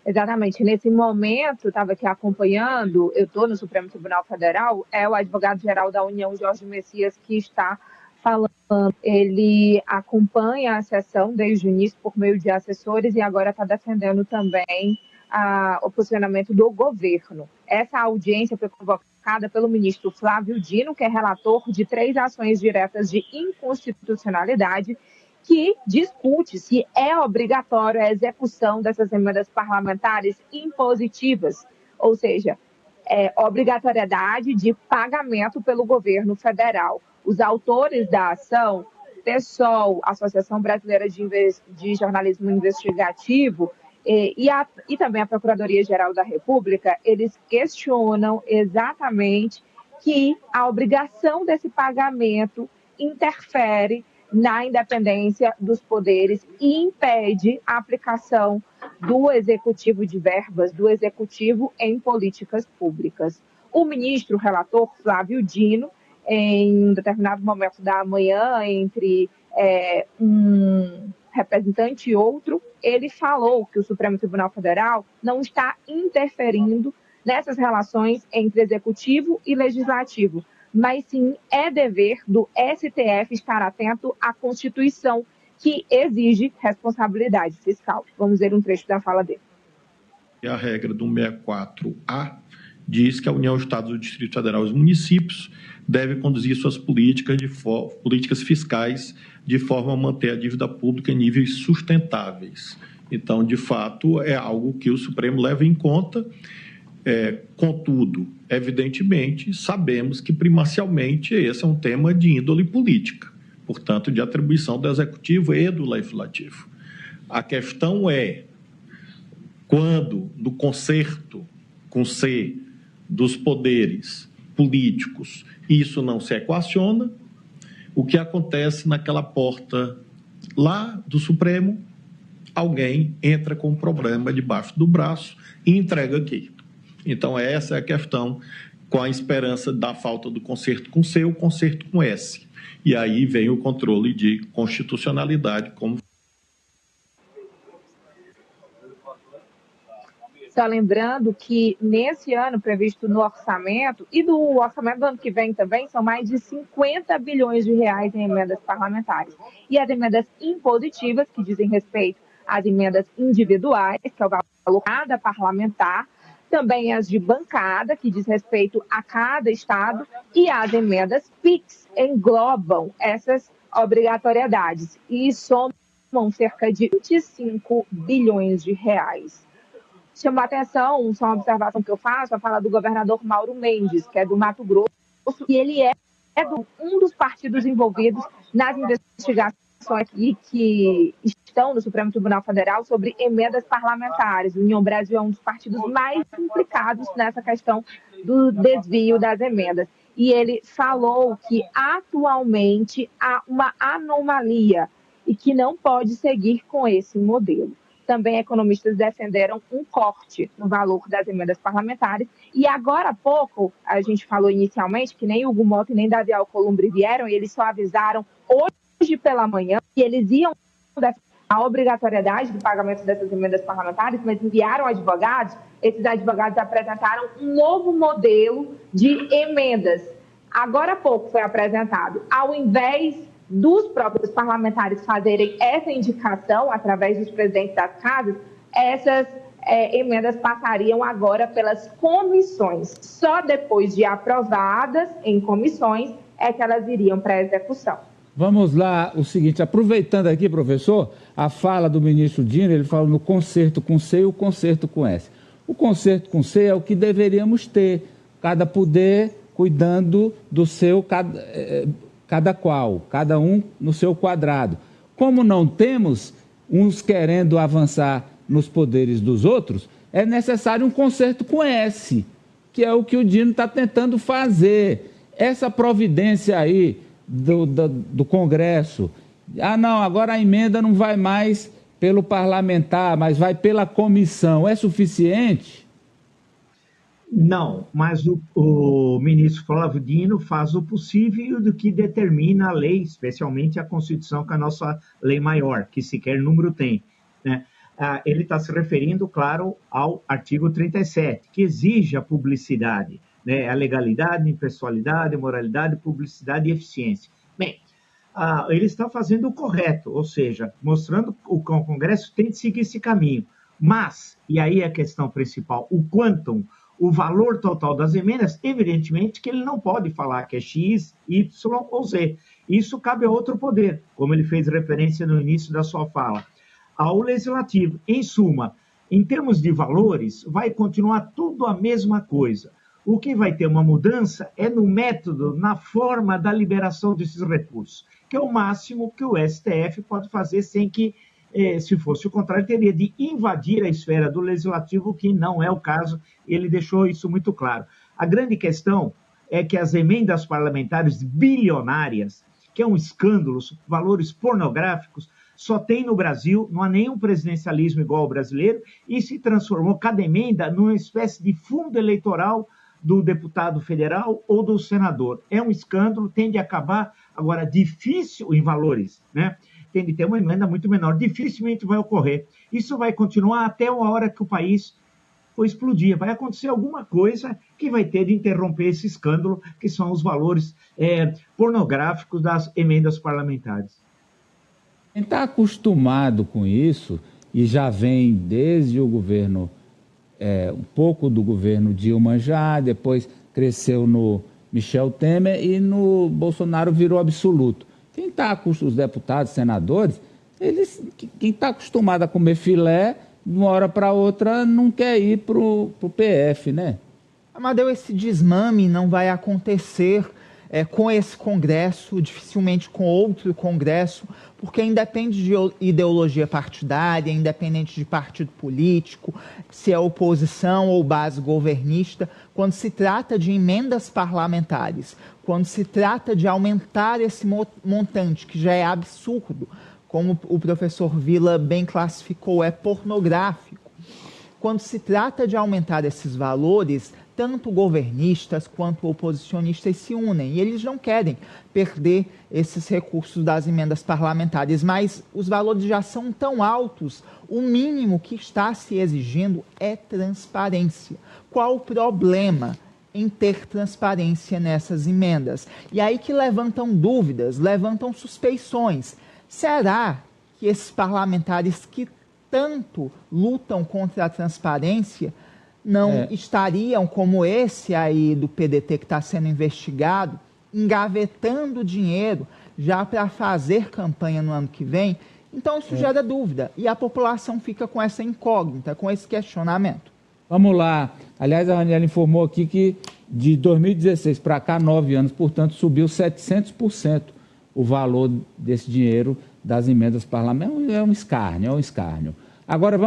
Exatamente. Nesse momento, estava aqui acompanhando, eu estou no Supremo Tribunal Federal, é o advogado-geral da União, Jorge Messias, que está falando. Ele acompanha a sessão desde o início por meio de assessores e agora está defendendo também o posicionamento do governo. Essa audiência foi convocada pelo ministro Flávio Dino, que é relator de 3 ações diretas de inconstitucionalidade, que discute se é obrigatória a execução dessas emendas parlamentares impositivas, ou seja, obrigatoriedade de pagamento pelo governo federal. Os autores da ação, PSOL, Associação Brasileira de Jornalismo Investigativo, e também a Procuradoria-Geral da República, eles questionam exatamente que a obrigação desse pagamento interfere na independência dos poderes e impede a aplicação do executivo de verbas, do executivo em políticas públicas. O ministro relator Flávio Dino, em um determinado momento da manhã, entre um representante e outro, ele falou que o Supremo Tribunal Federal não está interferindo nessas relações entre executivo e legislativo, mas sim é dever do STF estar atento à Constituição, que exige responsabilidade fiscal. Vamos ver um trecho da fala dele. A regra do 64A diz que a União, Estados, o Distrito Federal e os municípios devem conduzir suas políticas fiscais de forma a manter a dívida pública em níveis sustentáveis. Então, de fato, é algo que o Supremo leva em conta. Contudo, evidentemente, sabemos que primacialmente esse é um tema de índole política, portanto, de atribuição do Executivo e do Legislativo. A questão é, quando no concerto com C dos poderes políticos isso não se equaciona, o que acontece naquela porta lá do Supremo, alguém entra com um problema debaixo do braço e entrega aqui. Então, essa é a questão, com a esperança da falta do concerto com C, o concerto com S. E aí vem o controle de constitucionalidade, como... Só lembrando que nesse ano previsto no orçamento, e do orçamento do ano que vem também, são mais de 50 bilhões de reais em emendas parlamentares. E as emendas impositivas, que dizem respeito às emendas individuais, que é o valor cada parlamentar, também as de bancada, que diz respeito a cada estado, e as emendas PIX englobam essas obrigatoriedades e somam cerca de 25 bilhões de reais. Chamou a atenção, só uma observação que eu faço, a fala do governador Mauro Mendes, que é do Mato Grosso, e ele é um dos partidos envolvidos nas investigações que estão no Supremo Tribunal Federal sobre emendas parlamentares. O União Brasil é um dos partidos mais implicados nessa questão do desvio das emendas. E ele falou que atualmente há uma anomalia e que não pode seguir com esse modelo. Também economistas defenderam um corte no valor das emendas parlamentares. E agora há pouco, a gente falou inicialmente que nem Hugo Mota e nem Davi Alcolumbre vieram, e eles só avisaram hoje pela manhã que eles iam defender a obrigatoriedade do pagamento dessas emendas parlamentares, mas enviaram advogados. Esses advogados apresentaram um novo modelo de emendas. Agora há pouco foi apresentado. Ao invés dos próprios parlamentares fazerem essa indicação através dos presidentes das casas, essas emendas passariam agora pelas comissões. Só depois de aprovadas em comissões é que elas iriam para a execução. Vamos lá, o seguinte, aproveitando aqui, professor, a fala do ministro Dino, ele fala no concerto com C e o concerto com S. O concerto com C é o que deveríamos ter, cada poder cuidando do seu... cada qual, cada um no seu quadrado. Como não temos, uns querendo avançar nos poderes dos outros, é necessário um concerto com S, que é o que o Dino está tentando fazer. Essa providência aí do Congresso, não, agora a emenda não vai mais pelo parlamentar, mas vai pela comissão, é suficiente? Não, mas o ministro Flávio Dino faz o possível do que determina a lei, especialmente a Constituição, que é a nossa lei maior, que sequer número tem, né? ele está se referindo, claro, ao artigo 37, que exige a publicidade, né? A legalidade, impessoalidade, moralidade, publicidade e eficiência. Bem, ele está fazendo o correto, ou seja, mostrando que o Congresso tem de seguir esse caminho. Mas, e aí é a questão principal, o quantum, o valor total das emendas, evidentemente que ele não pode falar que é X, Y ou Z. Isso cabe a outro poder, como ele fez referência no início da sua fala, ao Legislativo. Em suma, em termos de valores, vai continuar tudo a mesma coisa. O que vai ter uma mudança é no método, na forma da liberação desses recursos, que é o máximo que o STF pode fazer sem que, se fosse o contrário, teria de invadir a esfera do Legislativo, que não é o caso, ele deixou isso muito claro. A grande questão é que as emendas parlamentares bilionárias, que é um escândalo, valores pornográficos, só tem no Brasil, não há nenhum presidencialismo igual ao brasileiro, e se transformou cada emenda numa espécie de fundo eleitoral do deputado federal ou do senador. É um escândalo, tem de acabar. Agora, difícil em valores, né? Tem de ter uma emenda muito menor. Dificilmente vai ocorrer. Isso vai continuar até a hora que o país for explodir. Vai acontecer alguma coisa que vai ter de interromper esse escândalo, que são os valores pornográficos das emendas parlamentares. Quem está acostumado com isso, e já vem desde o governo, um pouco do governo Dilma já, depois cresceu no Michel Temer e no Bolsonaro virou absoluto. Quem está, os deputados, senadores, quem está acostumado a comer filé, de uma hora para outra não quer ir para o PF, né? Amadeu, esse desmame não vai acontecer com esse Congresso, dificilmente com outro Congresso, porque independe de ideologia partidária, independente de partido político, se é oposição ou base governista, quando se trata de emendas parlamentares, quando se trata de aumentar esse montante, que já é absurdo, como o professor Villa bem classificou, é pornográfico. Quando se trata de aumentar esses valores, tanto governistas quanto oposicionistas se unem, e eles não querem perder esses recursos das emendas parlamentares, mas os valores já são tão altos, o mínimo que está se exigindo é transparência. Qual o problema em ter transparência nessas emendas? E aí que levantam dúvidas, levantam suspeições. Será que esses parlamentares que tanto lutam contra a transparência não estariam, como esse aí do PDT que está sendo investigado, engavetando dinheiro já para fazer campanha no ano que vem? Então isso gera dúvida e a população fica com essa incógnita, com esse questionamento. Vamos lá. Aliás, a Raniela informou aqui que de 2016 para cá, 9 anos, portanto, subiu 700% o valor desse dinheiro das emendas parlamentares. É um escárnio, é um escárnio. Agora,